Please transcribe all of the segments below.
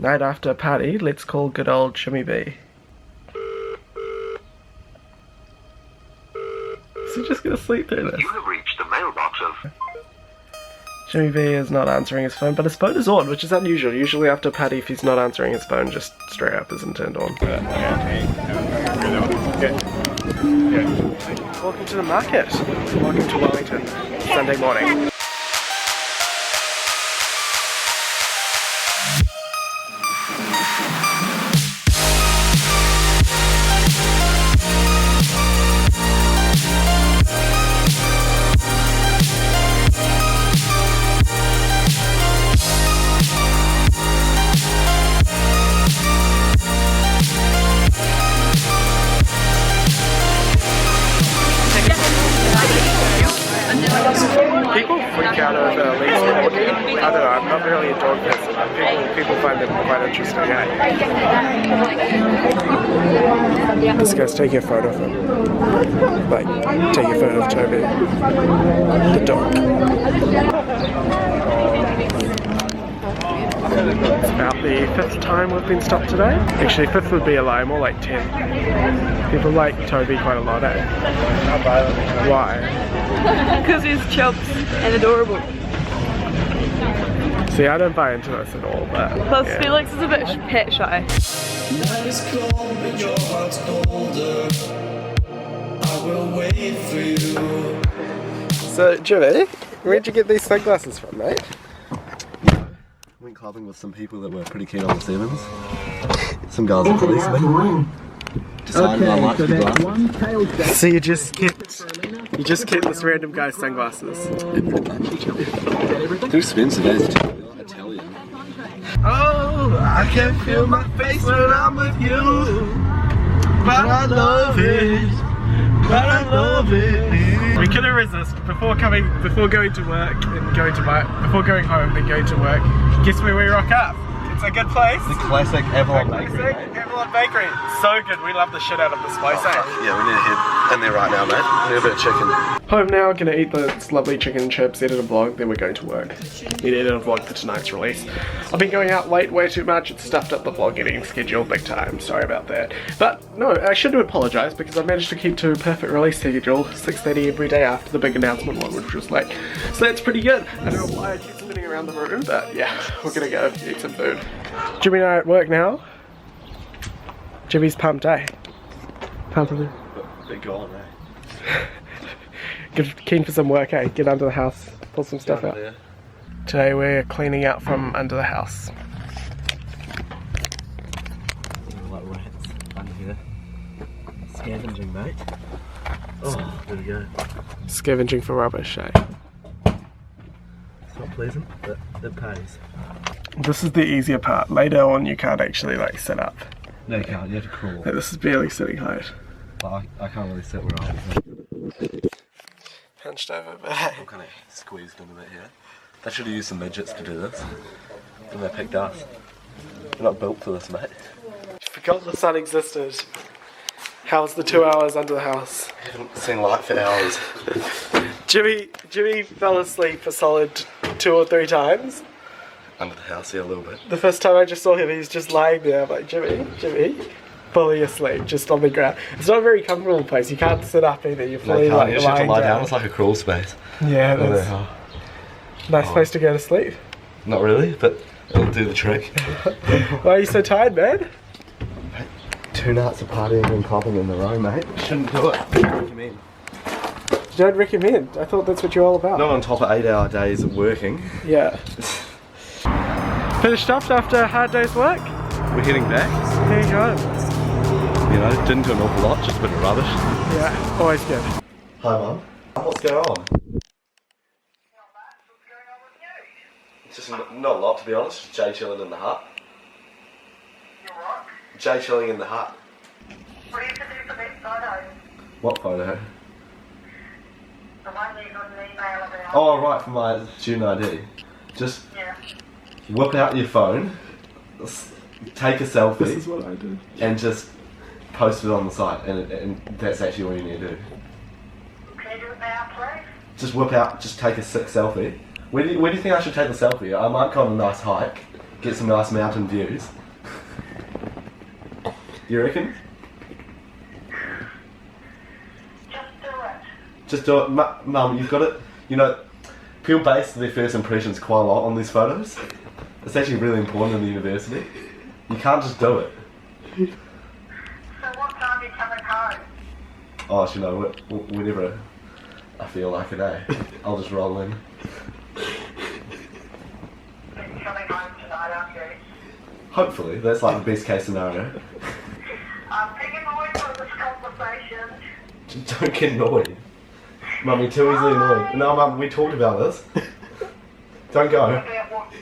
Night after party, let's call good old Jimmy B. Is he just gonna sleep through this? You have reached the mailbox of... Jimmy B is not answering his phone, but his phone is on, which is unusual. Usually after party, if he's not answering his phone, just straight up isn't turned on. Welcome to the market. Welcome to Wellington, Sunday morning. People freak out over leaves walking. I don't know, I'm not really a dog person, but people find them quite interesting, eh? This guy's taking a photo of him. Like, taking a photo of Toby, the dog. It's about the 5th time we've been stopped today. Actually, 5th would be a lie, more like 10. People like Toby quite a lot, eh? Why? Because he's chubs and adorable. See, I don't buy into this at all, but... Plus, yeah. Felix is a bit pet shy. Night is cold, but your heart's colder. I will wait for you. So, Jimmy, where'd you get these sunglasses from, mate? Went clubbing with some people that were pretty keen on the Sevens. Some guys at policemen. Decided I liked the glasses. So you just kept this random guy's sunglasses. Too expensive, eh? Italian. Oh, I can feel my face when I'm with you. But I love it. But I love it. We couldn't resist before going to work and before going home and going to work. Guess where we rock up? It's a good place. The classic Avalon Bakery. Avalon Bakery. So good. We love the shit out of this place, eh? Yeah, we need to head in there right now, mate. We need a bit of chicken. Home now, gonna eat this lovely chicken and chips, edit a vlog, then we're going to work. Need to edit a vlog for tonight's release. I've been going out late way too much, it's stuffed up the vlog editing schedule big time, sorry about that. But no, I should apologise because I managed to keep to a perfect release schedule, 6:30 every day after the big announcement one, which was late. So that's pretty good. I don't know why I keep spinning around the room, but yeah, we're gonna go eat some food. Jimmy and I are at work now. Jimmy's pumped, eh? Pumped. Big gone, eh? Keen for some work, eh? Get under the house, pull some stuff out. There. Today we're cleaning out from under the house. Like rats under here. Scavenging, mate. Oh, there we go. Scavenging for rubbish, eh? It's not pleasant, but it pays. This is the easier part. Later on you can't actually like sit up. No, you can't. You have to crawl. Like, this is barely sitting height. But I can't really sit where I was. Hunched over, but hey. I'm kind of squeezed in a bit here. They should have used some midgets to do this. And they picked us. We're not built for this, mate. Forgot the sun existed. How's the 2 hours under the house? I haven't seen light for hours. Jimmy fell asleep a solid 2 or 3 times. Under the house, yeah, a little bit. The first time I just saw him, he's just lying there. I'm like, Jimmy, fully asleep, just on the ground. It's not a very comfortable place. You can't sit up either. You're fully No, like you just have lying to lie down. down. It's like a crawl space. Yeah, that's nice place to go to sleep. Not really, but it'll do the trick. Why are you so tired, man? 2 nights of partying and clubbing in the row, mate. Shouldn't do it. Recommend. You don't recommend. I thought that's what you're all about. Not on top of 8-hour days of working. Yeah. Finished up after a hard day's work? We're heading back. There you go. You know, didn't do an awful lot, just a bit of rubbish. Yeah, always good. Hi, Mum. What's going on? It's just not a lot, to be honest. Just Jay chilling in the hut. You're what? Jay chilling in the hut. What do you have to do for that photo? What photo? The one you got an email about. Oh, right, for my student ID. Just Yeah. whip out your phone, take a selfie, This is what I do. and just post it on the site, and that's actually all you need to do. Can you do it now, please? Just whip out, just take a sick selfie. Where do you think I should take the selfie? I might go on a nice hike, get some nice mountain views. You reckon? Just do it. Just do it. Mum, you've got it. You know, people base their first impressions quite a lot on these photos. It's actually really important in the university. You can't just do it. So what time are you coming home? Oh, you know, whenever I feel like it, eh? I'll just roll in. You're coming home tonight, aren't you? Hopefully, that's like the best case scenario. I'm being annoyed by this conversation. Don't get annoyed. Mum, you're too easily annoyed. No, Mum, we talked about this. Don't go. About what?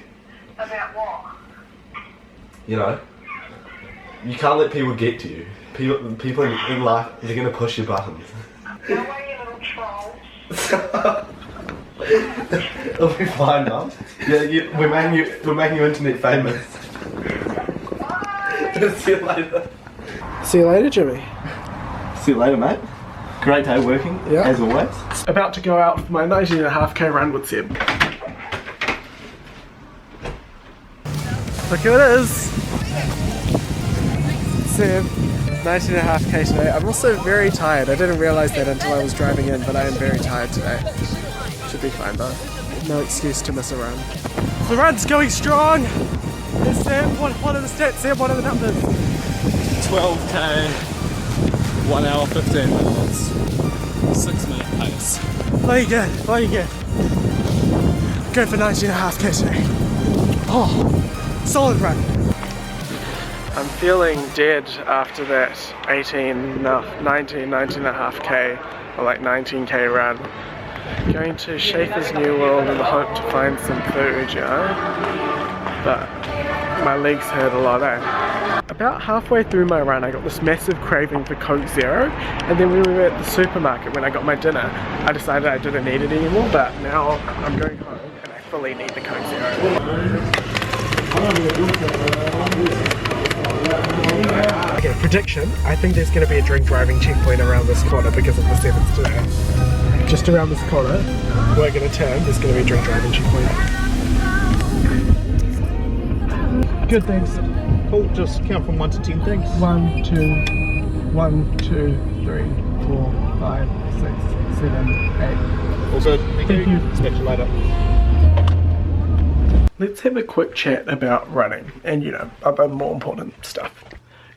About what? You know, you can't let people get to you. People in life, they're gonna push your buttons. Go away, you little troll. It'll be fine, Mum. Yeah, we're making you internet famous. Bye. See you later. See you later, Jimmy. See you later, mate. Great day working, Yeah. as always. About to go out for my 19.5k run with Seb. Look who it is! Seb, 19.5k today. I'm also very tired. I didn't realise that until I was driving in, but I am very tired today. Should be fine though. No excuse to miss a run. The run's going strong! Yes, Sam, what are the stats, Sam? What are the numbers? 12k, 1 hour 15 minutes, 6 minute pace. Bloody good, bloody good. Go for 19.5k today. Oh, solid run. I'm feeling dead after that 19.5k or like 19k run. Going to Schaefer's New World in the hope to find some food, you know? But my legs hurt a lot, eh? About halfway through my run I got this massive craving for Coke Zero, and then when we were at the supermarket when I got my dinner I decided I didn't need it anymore, but now I'm going home and I fully need the Coke Zero. Okay, prediction, I think there's going to be a drink driving checkpoint around this corner because of the sevens today. Just around this corner, we're going to turn, there's going to be a drink driving checkpoint. Good, thanks. Cool, just count from 1 to 10, thanks. 1, 2, 1, 2, 3, 4, 5, 6, 7, 8. All good. Thank you. Catch you later. Let's have a quick chat about running and, you know, other more important stuff.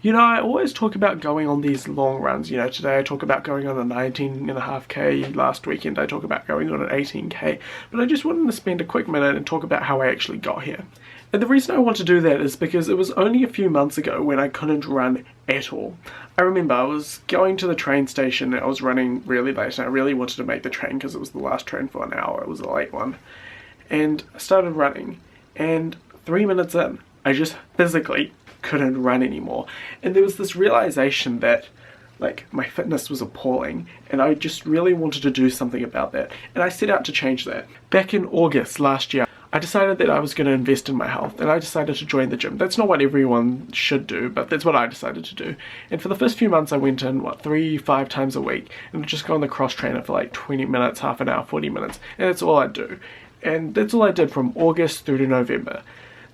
You know, I always talk about going on these long runs. You know, today I talk about going on a 19.5k, last weekend I talk about going on an 18k, but I just wanted to spend a quick minute and talk about how I actually got here. And the reason I want to do that is because it was only a few months ago when I couldn't run at all. I remember I was going to the train station and I was running really late and I really wanted to make the train because it was the last train for an hour, it was a late one. And I started running and 3 minutes in, I just physically couldn't run anymore. And there was this realization that like my fitness was appalling and I just really wanted to do something about that. And I set out to change that. Back in August last year, I decided that I was going to invest in my health and I decided to join the gym. That's not what everyone should do, but that's what I decided to do. And for the first few months I went in, 3-5 times a week and I'd just go on the cross trainer for like 20 minutes, half an hour, 40 minutes, and that's all I'd do. And that's all I did from August through to November.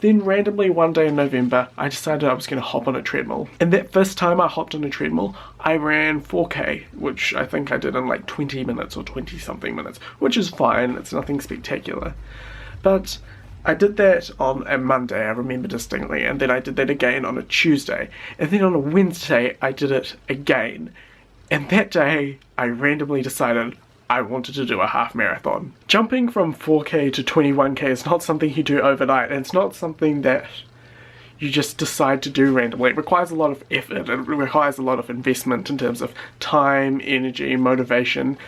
Then randomly one day in November, I decided I was going to hop on a treadmill. And that first time I hopped on a treadmill, I ran 4k, which I think I did in like 20 minutes or 20 something minutes, which is fine, it's nothing spectacular. But I did that on a Monday, I remember distinctly, and then I did that again on a Tuesday, and then on a Wednesday I did it again. And that day, I randomly decided I wanted to do a half marathon. Jumping from 4k to 21k is not something you do overnight, and it's not something that you just decide to do randomly. It requires a lot of effort, it requires a lot of investment in terms of time, energy, motivation.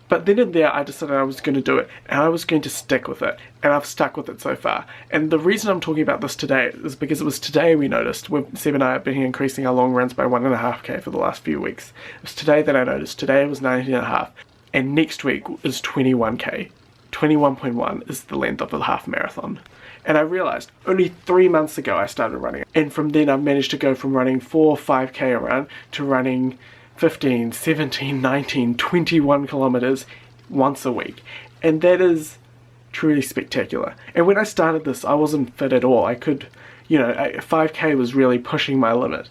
But then and there I decided I was going to do it and I was going to stick with it, and I've stuck with it so far. And the reason I'm talking about this today is because it was today we noticed, Seb and I have been increasing our long runs by 1.5k for the last few weeks. It was today that I noticed, today it was 19.5 and next week is 21k. 21.1 is the length of the half marathon. And I realised only 3 months ago I started running, and from then I've managed to go from running 4-5k around to running 15, 17, 19, 21 kilometers once a week. And that is truly spectacular. And when I started this, I wasn't fit at all. I could, you know, 5k was really pushing my limit.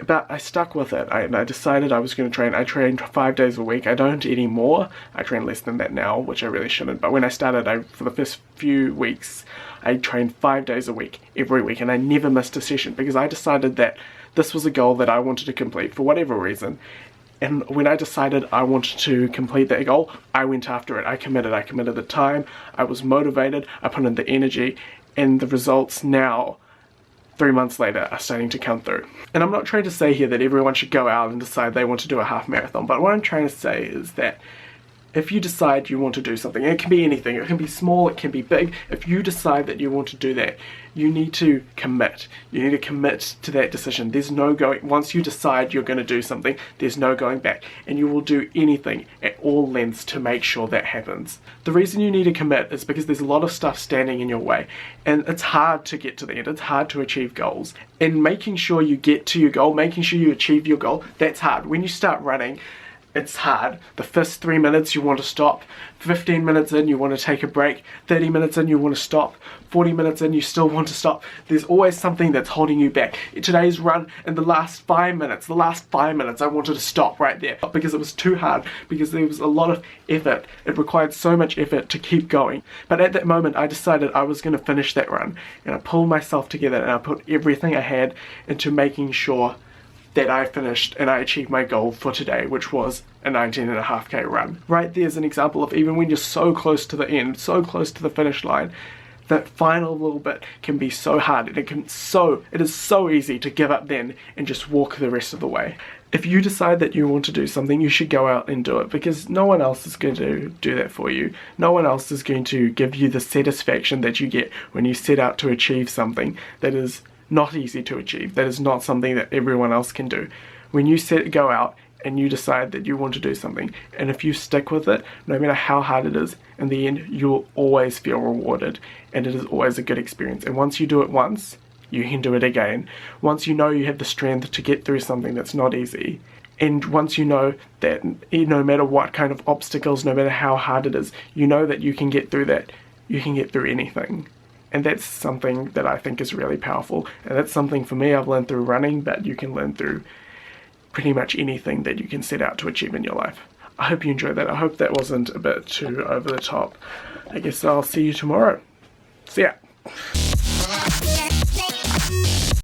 But I stuck with it. I decided I was going to train. I trained 5 days a week. I don't anymore. I train less than that now, which I really shouldn't. But when I started, for the first few weeks, I trained 5 days a week, every week, and I never missed a session because I decided that this was a goal that I wanted to complete for whatever reason. And when I decided I wanted to complete that goal, I went after it. I committed the time, I was motivated, I put in the energy, and the results now, 3 months later, are starting to come through. And I'm not trying to say here that everyone should go out and decide they want to do a half marathon, but what I'm trying to say is that if you decide you want to do something, and it can be anything, it can be small, it can be big, if you decide that you want to do that, you need to commit. You need to commit to that decision. There's no going, once you decide you're going to do something, there's no going back, and you will do anything at all lengths to make sure that happens. The reason you need to commit is because there's a lot of stuff standing in your way, and it's hard to get to the end, it's hard to achieve goals. And making sure you get to your goal, making sure you achieve your goal, that's hard. When you start running, it's hard. The first 3 minutes you want to stop, 15 minutes in you want to take a break, 30 minutes in you want to stop, 40 minutes in you still want to stop. There's always something that's holding you back. In today's run, in the last 5 minutes I wanted to stop right there because it was too hard, because there was a lot of effort. It required so much effort to keep going. But at that moment I decided I was going to finish that run, and I pulled myself together and I put everything I had into making sure that I finished and I achieved my goal for today, which was a 19.5k run. Right there's an example of even when you're so close to the end, so close to the finish line, that final little bit can be so hard, and it is so easy to give up then and just walk the rest of the way. If you decide that you want to do something, you should go out and do it, because no one else is going to do that for you. No one else is going to give you the satisfaction that you get when you set out to achieve something that is not easy to achieve, that is not something that everyone else can do. When you go out and you decide that you want to do something, and if you stick with it, no matter how hard it is, in the end you'll always feel rewarded, and it is always a good experience. And once you do it once, you can do it again. Once you know you have the strength to get through something that's not easy, and once you know that no matter what kind of obstacles, no matter how hard it is, you know that you can get through that, you can get through anything. And that's something that I think is really powerful, and that's something for me I've learned through running, but you can learn through pretty much anything that you can set out to achieve in your life. I hope you enjoyed that. I hope that wasn't a bit too over the top. I guess I'll see you tomorrow. See ya.